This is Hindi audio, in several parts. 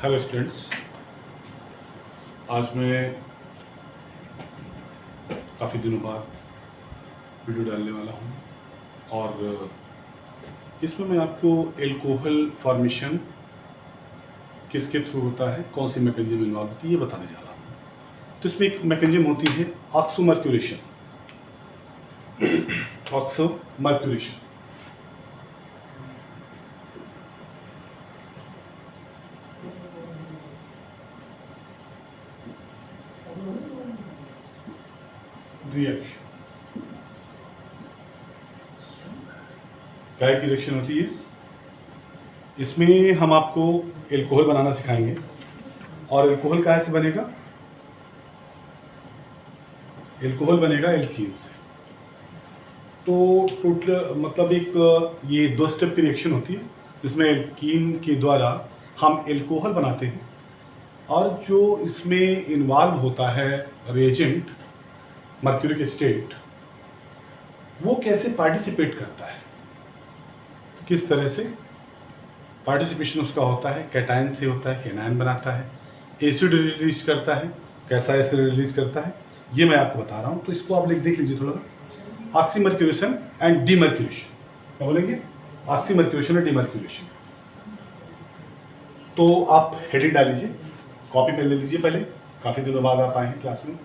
हेलो स्टूडेंट्स, आज मैं काफ़ी दिनों बाद वीडियो डालने वाला हूँ और इसमें मैं आपको एल्कोहल फॉर्मेशन किसके थ्रू होता है, कौन सी मैकेनिज्म इन्वॉल्व होती है, ये बताने जा रहा हूँ। तो इसमें एक मैकेनिज्म होती है ऑक्सोमर्क्यूरेशन। ऑक्सोमर्क्यूरेशन रिएक्शन क्या की रिएक्शन होती है। इसमें हम आपको एल्कोहल बनाना सिखाएंगे और एल्कोहल कहाँ से बनेगा? एल्कोहल बनेगा एल्कीन से। तो टोटल मतलब एक ये 2 स्टेप की रिएक्शन होती है जिसमें एल्कीन के द्वारा हम एल्कोहल बनाते हैं और जो इसमें इन्वॉल्व होता है रिएजेंट मर्क्यूरिक एसिटेट, वो कैसे पार्टिसिपेट करता है, किस तरह से पार्टिसिपेशन उसका होता है। कैटायन से होता है, कैनायन बनाता है, एसिड रिलीज करता है, कैसा एसिड रिलीज करता है, ये मैं आपको बता रहा हूँ। तो इसको आप देख लीजिए थोड़ा सा। ऑक्सीमर्क्यूरेशन एंड डीमर्क्यूरेशन, क्या बोलेंगे? ऑक्सीमर्क्यूरेशन और डीमर्क्यूरेशन। तो आप हेडिंग डाल लीजिए, कॉपी पे ले लीजिए। पहले काफ़ी दिनों बाद आप आए हैं क्लास में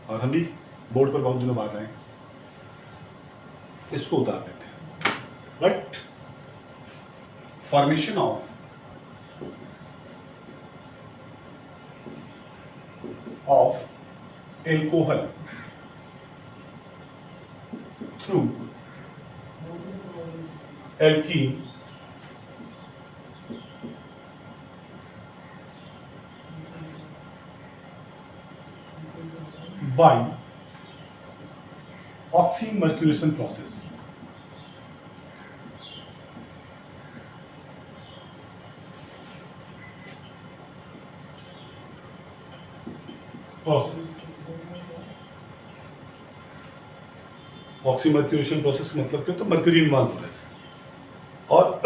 और हम भी बोर्ड पर बहुत दिनों बाद आए हैं। इसको उतार देते हैं। But formation of alcohol through alkene by oxymercuration process. Oxymercuration process मतलब क्या? तो मर्क्यूरी इन्वॉल्व हो रहा है और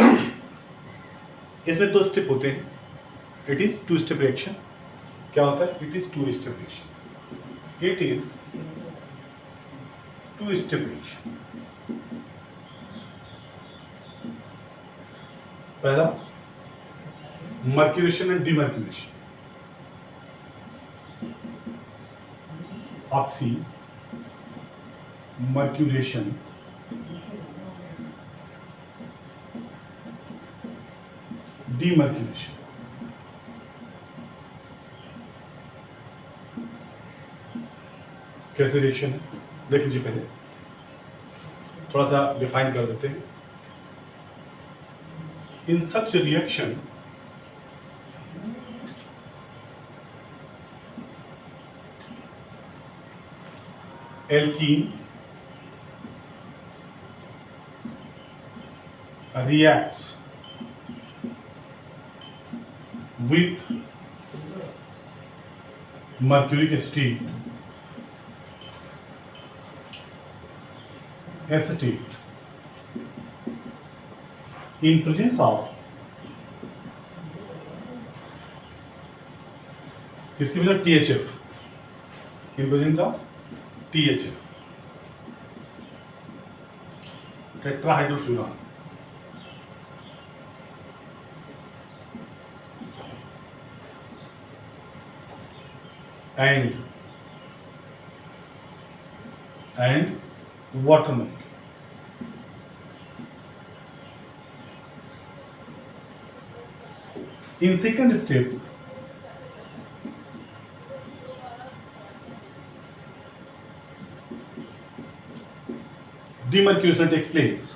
इसमें 2 स्टेप होते हैं। It is 2 step reaction. क्या होता है? It is 2 step reaction. It is 2 step reaction. पहला mercuration and demercuration. Oxy mercuration demercuration. कैसे रिएक्शन है देख लीजिए। पहले थोड़ा सा डिफाइन कर देते हैं। In such reaction alkene reacts with mercuric acetate in presence of किसकी वजह? THF, in presence of THF, tetrahydrofuran. and water molecule. In second step, demercuration takes place.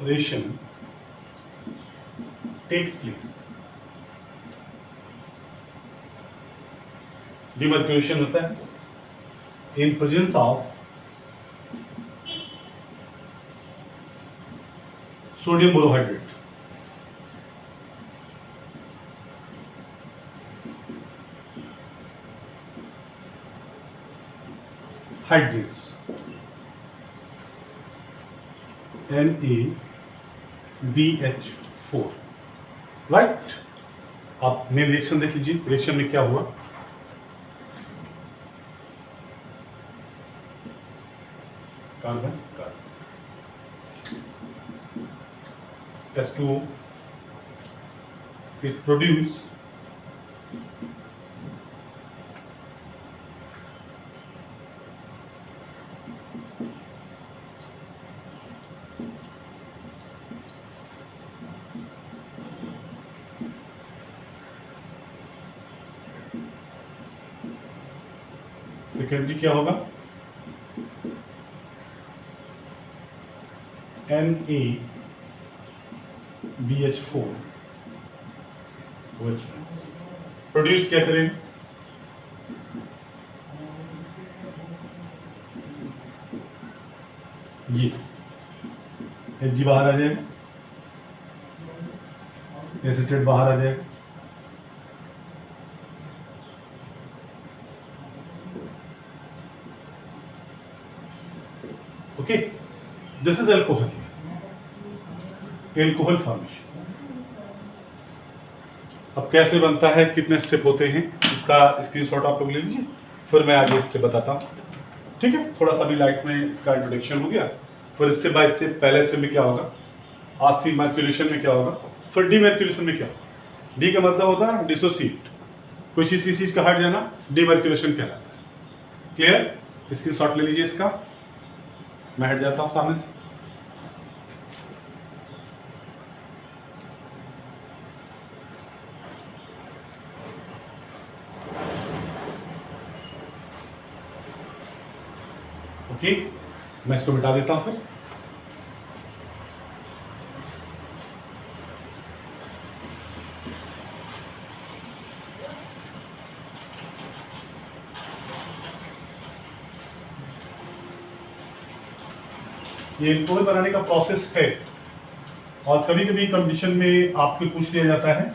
Ration takes place. Demercuration होता है in presence of sodium borohydrate. hydrates. NaBH4, right. आप मेन रिएक्शन देख लीजिए, रिएक्शन में क्या हुआ। Carbon carbon H2O, it produce secondary क्या होगा, NaBH4 प्रोड्यूस क्या करें, ये Hg बाहर आ जाएगा, एसीटेट बाहर आ जाएगा, okay. This is alcohol, alcohol formation. अब कैसे बनता है, कितने स्टेप होते हैं, इसका स्क्रीनशॉट आप लोग ले लीजिए, फिर मैं आगे स्टेप बताता हूँ, ठीक है। थोड़ा सा भी लाइट में इसका इंट्रोडक्शन हो गया, फिर स्टेप बाय स्टेप। पहले स्टेप में क्या होगा, आसी मर्क्यूलेशन में क्या होगा, फिर डीमर्क्यूलेशन में क्या होगा। डी का मतलब होता है डिसोसिएट, कुछ इसी चीज का हट जाना, डीमर्क्यूलेशन कहलाता है। क्लियर, स्क्रीनशॉट ले लीजिए इसका, मैं हट जाता हूँ सामने से। ओके, मैं इसको मिटा देता हूं फिर। ये एल्कोहल बनाने का प्रोसेस है, और कभी कभी कंडीशन में आपको पूछ लिया जाता है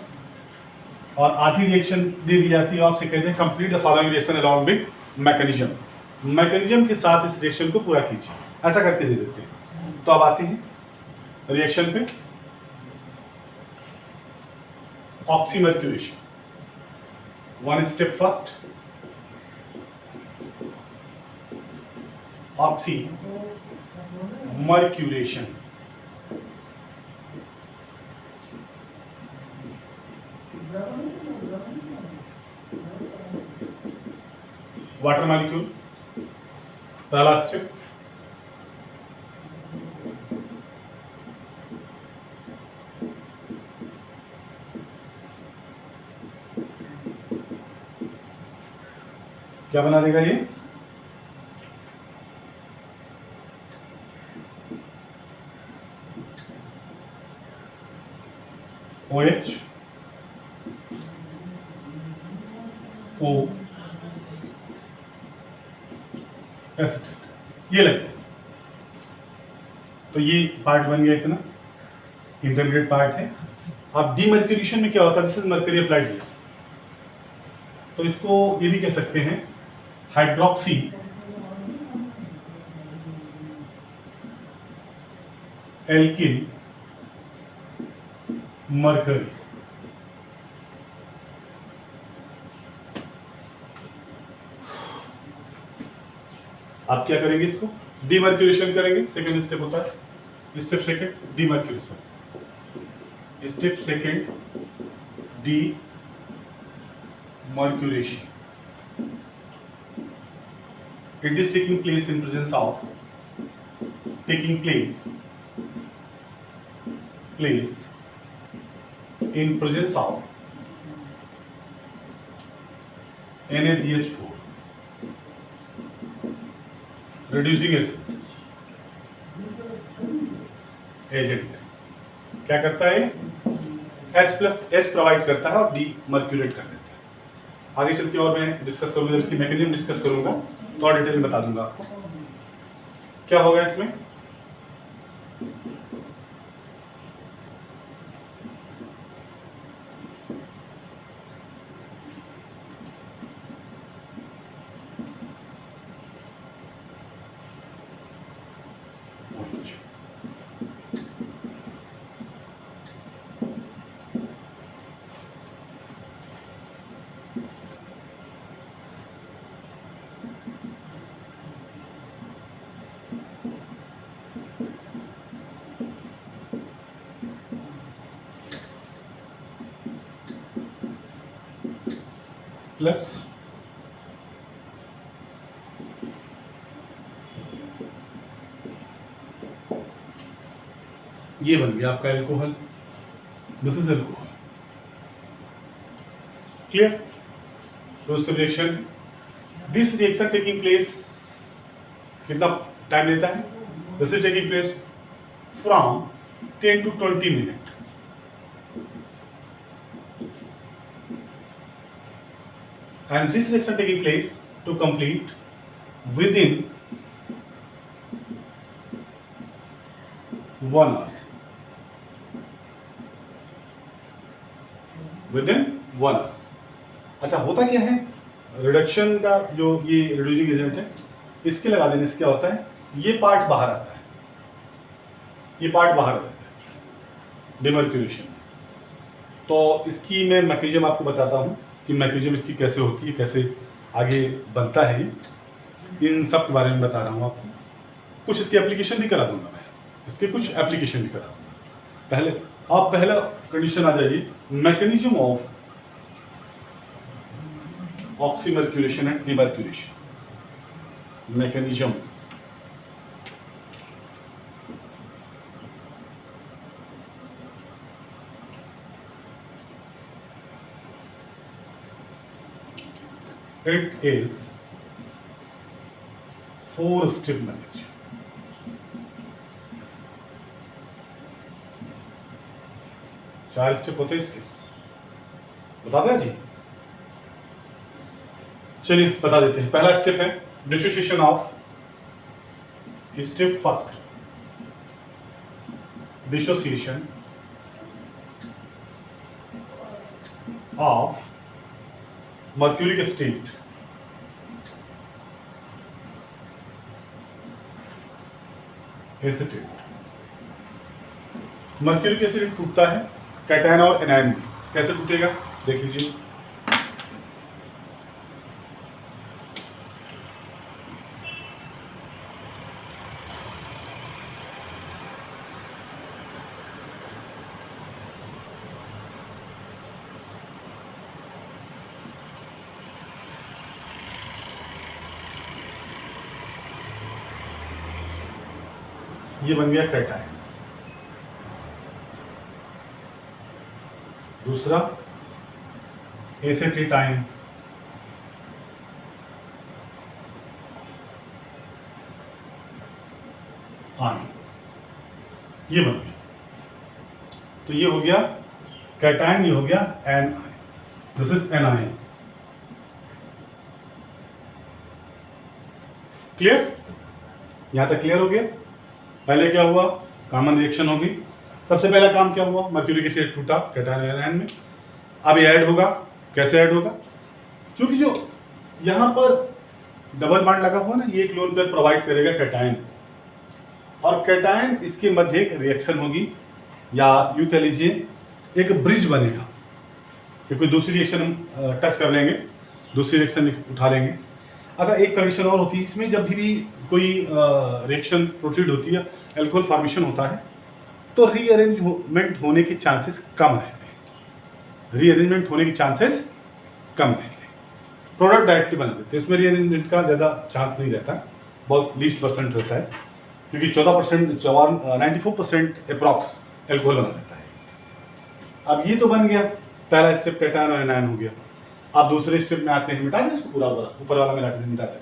और आधी रिएक्शन दे दी जाती है, आपसे कहते हैं complete the following reaction along with mechanism. Mechanism के साथ इस रिएक्शन को पूरा कीजिए, ऐसा करके दे देते हैं। तो अब आते हैं रिएक्शन पे। Oxymercuration, one step first, oxymercuration. Water molecule, पहला स्टेप। क्या बना देगा ये, OH O एसिड, ये लगे। तो ये पार्ट बन गया इतना, इंटरमीडिएट पार्ट है। अब डीमर्क्यूरेशन में क्या होता है, this is mercury applied here, तो इसको ये भी कह सकते हैं हाइड्रोक्सी एल्किल मरकरी। आप क्या करेंगे, इसको डीमर्क्यूरेशन करेंगे, सेकेंड स्टेप होता है, step second demercuration, step second demercuration. It is taking place in presence of NaBH4 reducing agent. क्या करता है, H+ प्रोवाइड करता है और डीमर्क्यूरेट कर देता है। आगे चल के और मैं डिस्कस करूंगा, जब इसकी मैकेनिज्म डिस्कस करूंगा तो और डिटेल में बता दूंगा आपको क्या होगा इसमें। प्लस ये बन गया आपका alcohol, this is alcohol. Clear? दोस्त reaction, this reaction taking place कितना टाइम लेता है? This is taking place from 10 to 20 minute. And this reaction taking place to complete within 1 hour. Within 1 hour. अच्छा, होता क्या है रिडक्शन का, जो ये रिड्यूसिंग एजेंट है, इसके लगा देने से क्या होता है, ये पार्ट बाहर आता है, ये पार्ट बाहर आता है डिमर्क्यूरेशन। तो इसकी मैं मैकेनिज्म आपको बताता हूँ कि मैकेनिज्म इसकी कैसे होती है, कैसे आगे बनता है, इन सब के बारे में बता रहा हूँ आपको। कुछ इसके एप्लीकेशन भी करा दूंगा मैं, इसके कुछ एप्लीकेशन भी करा दूंगा। पहले आप पहला कंडीशन आ जाइए, mechanism of oxymercuration and demercuration. Mechanism it is 4-step management। चार स्टेप होते हैं इसके, बता दें जी? चलिए बता देते हैं। पहला स्टेप है dissociation of, step first, dissociation of mercuric state acetate. Mercuric acid टूटता है कैटायन और एनायन में। कैसे टूटेगा देख लीजिए। ये बन गया कैटायन। दूसरा एसेटेटाइन, आयन, ये बन गया। तो ये हो गया कैटायन, ये हो गया anion, this is anion. Clear? यहां तक क्लियर हो गया। पहले क्या हुआ, कॉमन रिएक्शन होगी। सबसे पहला काम क्या हुआ, मर्क्यूरिक एसिड टूटा कैटायन आयन में। अब ये ऐड होगा, कैसे ऐड होगा, क्योंकि जो यहाँ पर डबल बॉन्ड लगा हुआ ना, ये एक लोन पेयर प्रोवाइड करेगा कैटायन, और कैटायन इसके मध्य एक रिएक्शन होगी, या यूं कह लीजिए एक ब्रिज बनेगा कि कोई दूसरी रिएक्शन हम टच कर लेंगे, दूसरी रिएक्शन उठा लेंगे। अच्छा, एक कंडीशन और होती है इसमें, जब भी कोई रिएक्शन प्रोसीड होती है, एल्कोहल फॉर्मेशन होता है, तो रीअरेंजमेंट होने के चांसेस कम रहते हैं। रीअरेंजमेंट होने के चांसेस कम रहते हैं। प्रोडक्ट डायरेक्टली बना देते हैं, इसमें रीअरेंजमेंट का ज़्यादा चांस नहीं रहता, बहुत लीस्ट परसेंट रहता है, क्योंकि 94% अप्रॉक्स एल्कोहल बना देता है। अब ये तो बन गया, पहला स्टेप कैटायन और एनायन हो गया। आप दूसरे स्टेप में आते हैं, मिटा दें इसको पूरा, ऊपर वाला मिटा देते हैं।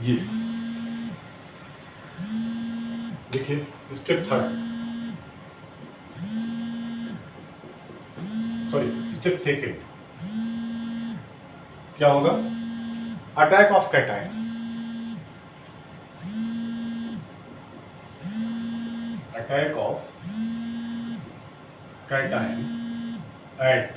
ये देखिए step third, sorry step second, क्या होगा, attack of cation, attack of cation eight